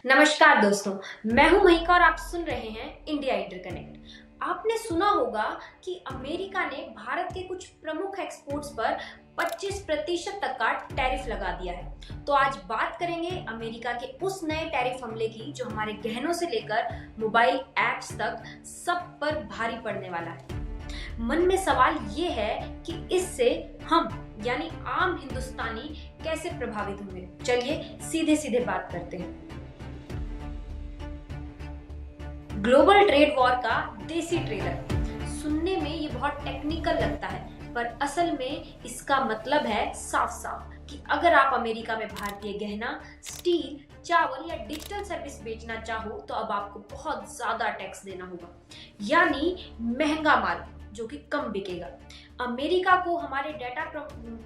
नमस्कार दोस्तों, मैं हूं महिका और आप सुन रहे हैं इंडिया इंटरकनेक्ट। आपने सुना होगा कि अमेरिका ने भारत के कुछ प्रमुख एक्सपोर्ट्स पर 25% तक का टैरिफ लगा दिया है। तो आज बात करेंगे अमेरिका के उस नए टैरिफ हमले की जो हमारे गहनों से लेकर मोबाइल ऐप्स तक सब पर भारी पड़ने वाला है। मन में सवाल ये है कि इससे हम यानी आम हिंदुस्तानी कैसे प्रभावित होंगे। चलिए सीधे सीधे बात करते हैं। ग्लोबल ट्रेड वॉर का देसी ट्रेलर सुनने में ये बहुत टेक्निकल लगता है, पर असल में इसका मतलब है साफ साफ कि अगर आप अमेरिका में भारतीय गहना, स्टील, चावल या डिजिटल सर्विस बेचना चाहो तो अब आपको बहुत ज्यादा टैक्स देना होगा, यानी महंगा माल जो कि कम बिकेगा। अमेरिका को हमारे डेटा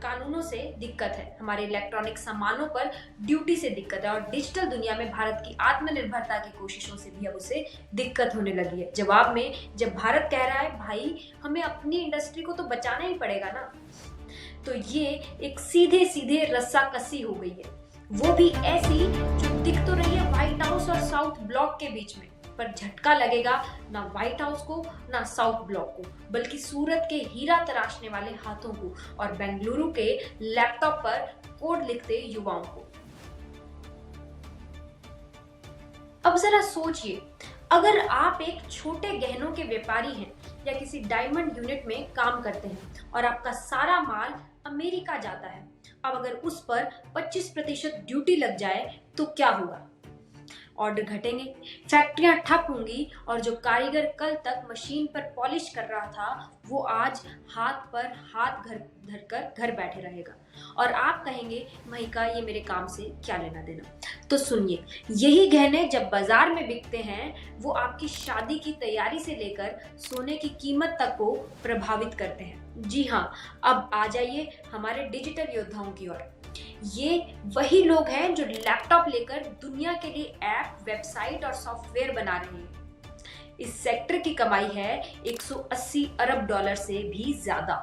कानूनों से दिक्कत है, हमारे इलेक्ट्रॉनिक सामानों पर ड्यूटी से दिक्कत है और डिजिटल दुनिया में भारत की आत्मनिर्भरता की कोशिशों से भी अब उसे दिक्कत होने लगी है। जवाब में जब भारत कह रहा है भाई हमें अपनी इंडस्ट्री को तो बचाना ही पड़ेगा ना, तो ये एक सीधे सीधे रस्साकसी हो गई है, वो भी ऐसी जो दिख तो रही है व्हाइट हाउस और साउथ ब्लॉक के बीच में, पर झटका लगेगा ना व्हाइट हाउस को ना साउथ ब्लॉक को, बल्कि सूरत के हीरा तराशने वाले हाथों को और बेंगलुरु के लैपटॉप पर कोड लिखते युवाओं को। अब जरा सोचिए, अगर आप एक छोटे गहनों के व्यापारी हैं या किसी डायमंड यूनिट में काम करते हैं और आपका सारा माल अमेरिका जाता है, अब अगर उस पर 25% ड्यूटी लग जाए तो क्या होगा? ऑर्डर घटेंगे, फैक्ट्रियां ठप होंगी और जो कारीगर कल तक मशीन पर पॉलिश कर रहा था वो आज हाथ पर हाथ धरकर घर बैठे रहेगा और आप कहेंगे महिका ये मेरे काम से क्या लेना देना। तो सुनिए, यही गहने जब बाजार में बिकते हैं वो आपकी शादी की तैयारी से लेकर सोने की कीमत तक को प्रभावित करते हैं। जी हाँ, अब आ जाइए हमारे डिजिटल योद्धाओं की ओर। ये वही लोग हैं जो लैपटॉप लेकर दुनिया के लिए ऐप, वेबसाइट और सॉफ्टवेयर बना रहे हैं। इस सेक्टर की कमाई है 180 अरब डॉलर से भी ज्यादा,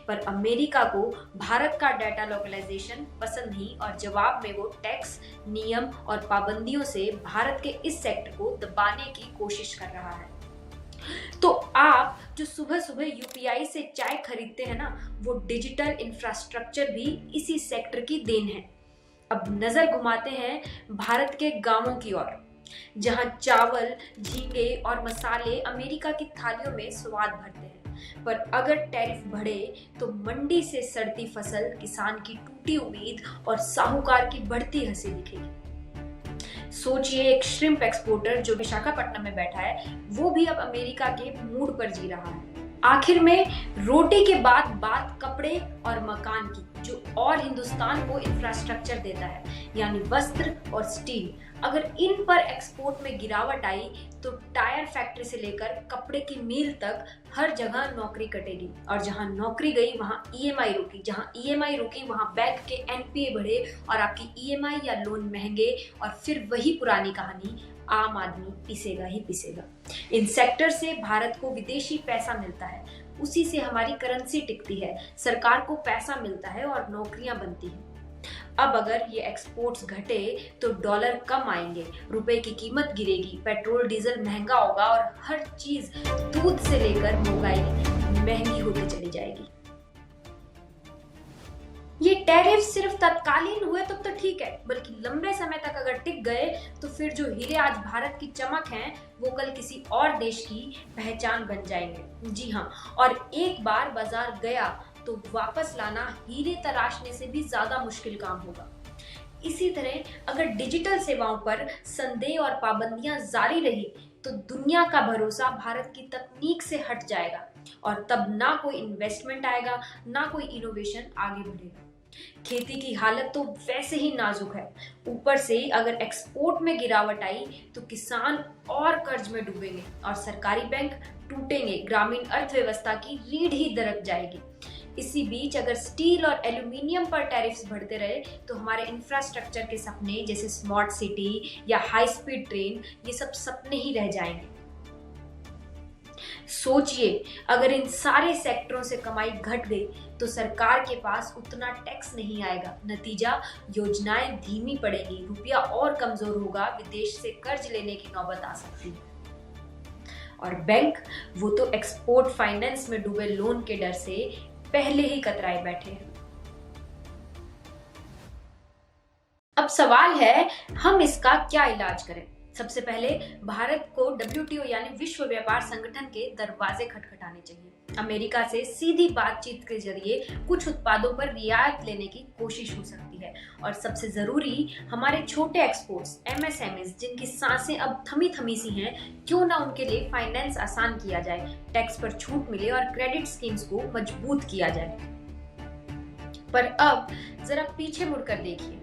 पर अमेरिका को भारत का डाटा लोकलाइजेशन पसंद नहीं और जवाब में वो टैक्स, नियम और पाबंदियों से भारत के इस सेक्टर को दबाने की कोशिश कर रहा है। तो आप जो सुबह सुबह यूपीआई से चाय खरीदते हैं ना, वो डिजिटल इंफ्रास्ट्रक्चर भी इसी सेक्टर की देन है। अब नजर घुमाते हैं भारत के गांवों की ओर, जहां चावल, झींगे और मसाले अमेरिका की थालियों में स्वाद भरते हैं, पर अगर टैरिफ बढ़े तो मंडी से सड़ती फसल, किसान की टूटी उम्मीद और साहूकार की बढ़ती हंसी दिखेगी। सोचिए, एक श्रिम्प एक्सपोर्टर जो विशाखापट्टनम में बैठा है वो भी अब अमेरिका के मूड पर जी रहा है। आखिर में रोटी के बाद बात कपड़े और मकान की, जो और हिंदुस्तान को इंफ्रास्ट्रक्चर देता है, यानी वस्त्र और स्टील। अगर इन पर एक्सपोर्ट में गिरावट आई तो टायर फैक्ट्री से लेकर कपड़े की मील तक हर जगह नौकरी कटेगी और जहां नौकरी गई वहां ईएमआई रुकी, जहां ईएमआई रुकी वहां बैंक के एनपीए बढ़े और आपकी ईएमआई या लोन महंगे और फिर वही पुरानी कहानी, आम आदमी पिसेगा ही पिसेगा। इन सेक्टर से भारत को विदेशी पैसा मिलता है, उसी से हमारी करेंसी टिकती है, सरकार को पैसा मिलता है और नौकरियां बनती हैं। अब अगर ये एक्सपोर्ट्स घटे तो डॉलर कम आएंगे, रुपए की कीमत गिरेगी, पेट्रोल डीजल महंगा होगा और हर चीज दूध से लेकर महंगाई महंगी होती चली जाएगी। ये टैरिफ सिर्फ तत्कालीन हुए तो ठीक है, बल्कि लंबे समय तक अगर टिक गए तो फिर जो हीरे आज भारत की चमक हैं वो कल किसी और देश की पहचान बन जाएंगे। जी हाँ, और एक बार बाजार गया तो वापस लाना हीरे तराशने से भी ज्यादा मुश्किल काम होगा। इसी तरह अगर डिजिटल सेवाओं पर संदेह और पाबंदियां जारी रही तो दुनिया का भरोसा भारत की तकनीक से हट जाएगा और तब ना कोई इन्वेस्टमेंट आएगा, ना कोई इनोवेशन आगे बढ़ेगा। खेती की हालत तो वैसे ही नाजुक है, ऊपर से अगर एक्सपोर्ट में गिरावट आई तो किसान और कर्ज में डूबेंगे और सरकारी बैंक टूटेंगे, ग्रामीण अर्थव्यवस्था की रीढ़ ही दरक जाएगी। इसी बीच अगर स्टील और एल्यूमिनियम पर टैरिफ्स बढ़ते रहे तो हमारे इंफ्रास्ट्रक्चर के सपने जैसे स्मार्ट सिटी या हाई स्पीड ट्रेन, ये सब सपने ही रह जाएंगे। सोचिए, अगर इन सारे सेक्टरों से कमाई घट गई तो सरकार के पास उतना टैक्स नहीं आएगा। नतीजा, योजनाएं धीमी पड़ेगी, रुपया और कमजोर होगा, विदेश से कर्ज लेने की नौबत आ सकती है। और बैंक, वो तो एक्सपोर्ट फाइनेंस में डूबे लोन के डर से पहले ही कतराए बैठे हैं। अब सवाल है, हम इसका क्या इलाज करें? सबसे पहले भारत को WTO यानी विश्व व्यापार संगठन के दरवाजे खटखटाने चाहिए। अमेरिका से सीधी बातचीत के जरिए कुछ उत्पादों पर रियायत लेने की कोशिश हो सकती है। और सबसे जरूरी, हमारे छोटे एक्सपोर्ट्स MSMEs जिनकी सांसें अब थमी थमी सी हैं, क्यों ना उनके लिए फाइनेंस आसान किया जाए, टैक्स पर छूट मिले और क्रेडिट स्कीम्स को मजबूत किया जाए। पर अब जरा पीछे मुड़कर देखिए,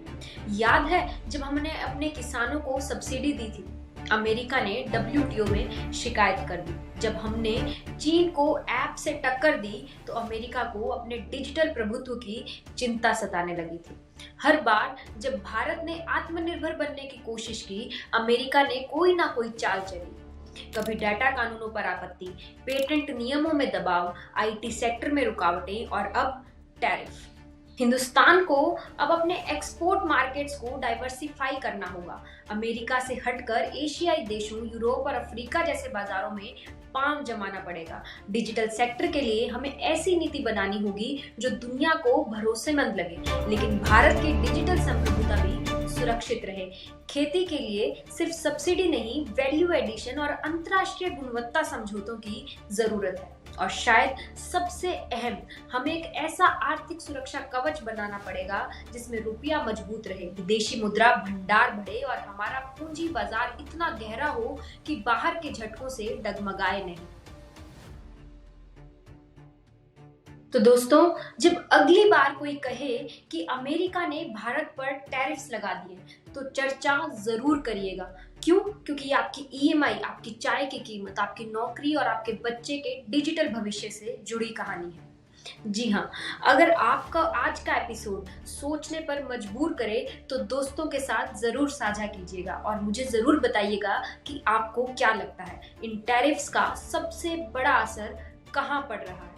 याद है जब हमने अपने किसानों को सब्सिडी दी थी? अमेरिका ने WTO में शिकायत कर दी। जब हमने चीन को ऐप से टक्कर दी तो अमेरिका को अपने डिजिटल प्रभुत्व की चिंता सताने लगी थी। हर बार जब भारत ने आत्मनिर्भर बनने की कोशिश की, अमेरिका ने कोई ना कोई चाल चली। कभी डाटा कानूनों पर आपत्ति, पेटेंट नियमों में दबाव, IT सेक्टर में रुकावटें और अब टैरिफ। हिंदुस्तान को अब अपने एक्सपोर्ट मार्केट्स को डाइवर्सिफाई करना होगा। अमेरिका से हटकर एशियाई देशों, यूरोप और अफ्रीका जैसे बाजारों में पांव जमाना पड़ेगा। डिजिटल सेक्टर के लिए हमें ऐसी नीति बनानी होगी जो दुनिया को भरोसेमंद लगे, लेकिन भारत की डिजिटल संप्रभुता भी सुरक्षित रहे। खेती के लिए सिर्फ सब्सिडी नहीं, वैल्यू एडिशन और अंतर्राष्ट्रीय गुणवत्ता समझौतों की जरूरत है। और शायद सबसे अहम, हमें एक ऐसा आर्थिक सुरक्षा कवच बनाना पड़ेगा जिसमें रुपया मजबूत रहे, विदेशी मुद्रा भंडार बढ़े और हमारा पूंजी बाजार इतना गहरा हो कि बाहर के झटकों से डगमगाए नहीं। तो दोस्तों, जब अगली बार कोई कहे कि अमेरिका ने भारत पर टैरिफ्स लगा दिए, तो चर्चा जरूर करिएगा। क्यों? क्योंकि आपकी EMI, आपकी चाय की कीमत, आपकी नौकरी और आपके बच्चे के डिजिटल भविष्य से जुड़ी कहानी है। जी हाँ, अगर आपका आज का एपिसोड सोचने पर मजबूर करे तो दोस्तों के साथ जरूर साझा कीजिएगा और मुझे जरूर बताइएगा कि आपको क्या लगता है, इन टैरिफ्स का सबसे बड़ा असर कहाँ पड़ रहा है।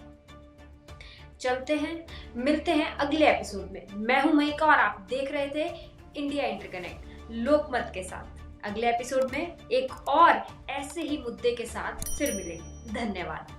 चलते हैं, मिलते हैं अगले एपिसोड में। मैं हूं महिका और आप देख रहे थे इंडिया इंटरकनेक्ट लोकमत के साथ। अगले एपिसोड में एक और ऐसे ही मुद्दे के साथ फिर मिलेंगे। धन्यवाद।